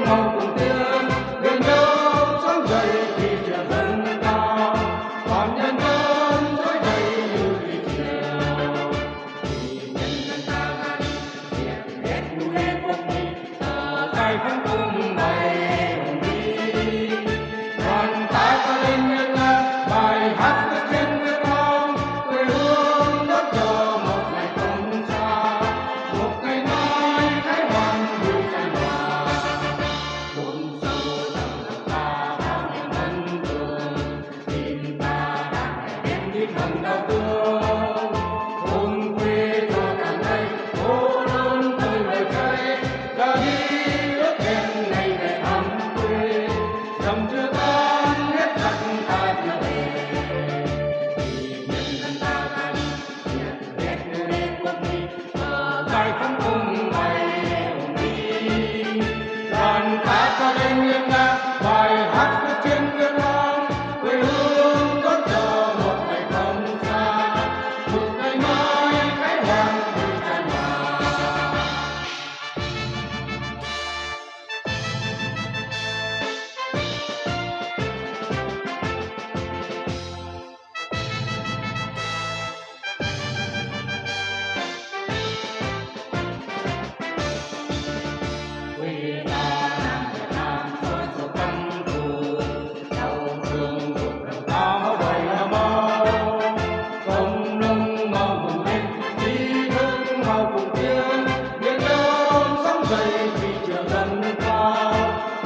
màu cùng tiếng biển đâu sóng dậy vì trời dân cao, toàn nhân dân trỗi dậy như thủy triều. Vì nhân dân ta ra đi diệt hết nụ đế quốc Mỹ, giải phóng tung bay hùng vĩ. Đoàn ta có lên nhân là bài hát viết trên quê hương, quê hương đất chờ một ngày không xa, một ngày mai Thái Hoàng vui tràn hòa. Chôn sâu trong lòng ta bao niềm ân thường, tim ta đang ngày đêm biết mừng đau thương. Hồn quê cho tràn đầy phố lớn tươi lời cháy, ra đi ước hẹn ngày về thăm quê. Dòng chưa tan hết giặc ta trở về, vì nhân dân ta ra đi diệt hết nô đế quốc Mỹ, giải phóng tung bay hùng vĩ. Đoàn ta cho lên nghiêng ngang bài hát viết trên quê hương, quê hương đón chờ một ngày không xa, một ngày mai Thái Hoàng vui tràn hòa. Quê ta Nam Việt Nam trôi dầu căm thù, đau thương ruột đầu ta máu đời là máu. Công nông màu hùng lên, trí thức màu cùng tiếng, biển đông sóng dậy vì chiều dâng cao,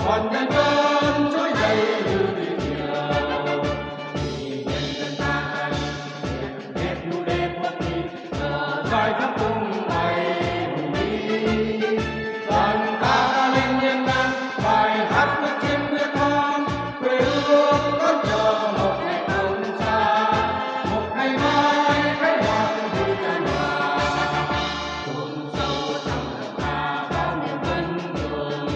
toàn nhân dân trỗi dậy như thủy triều. Vì nhân dân ta ra đi diệt hết nô đế quốc Mỹ, giải phóng tung bay hùng vĩ. Đoàn ta đã lên nghiêng ngang bài hát viết trên quê hương, quê hương đón chờ một ngày không xa, một ngày mai Thái Hoàng vui tràn hòa. Chôn sâu trong lòng ta bao niềm ân thường,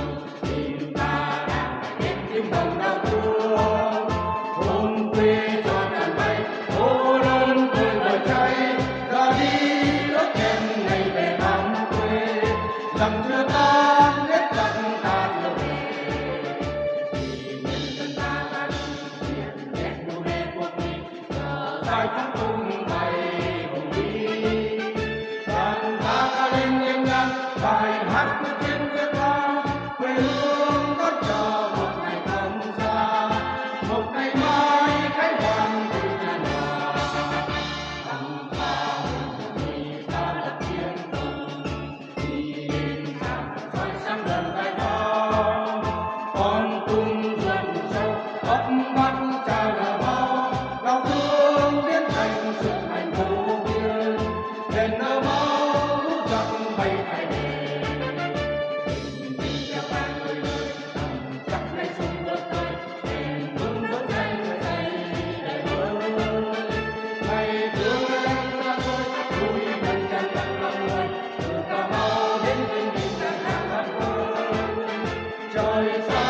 tim ta đang ngày đêm tim mừng đau thương. Hồn quê cho tràn đầy phố lớn tươi lời cháy, ra đi ước hẹn ngày về thăm quê. Dòng chưa tan hết giặc ta trở về, vì nhân dân ta ra đi diệt hết nô đế quốc Mỹ, giải phóng tung bay hùng vĩ. Đoàn ta ca lên nghiêng ngang bài hát viết trên quê hương, quê hương đón chờ một ngày không xa, một ngày mai Thái Hoàng vui tràn hòa. Thằng ta hùng vĩ ta lập chiến công, đi lên tràn soi sáng dần giải phóng. Con tung ruộng sâu ấp mắt trà lờ máu, đau thương biến thành sự hạnh phúc yên. Đền nở máu lũ giặc bay phải về, tình tình theo ba người ơi, thầm chắc lấy súng bước tới, đền vững bước danh người dậy để vơi. Ngày thương em ra thôi, vui bên chân tận lòng người, từ Cà Mau đến Vinh Bình đang hát vang. Trời xa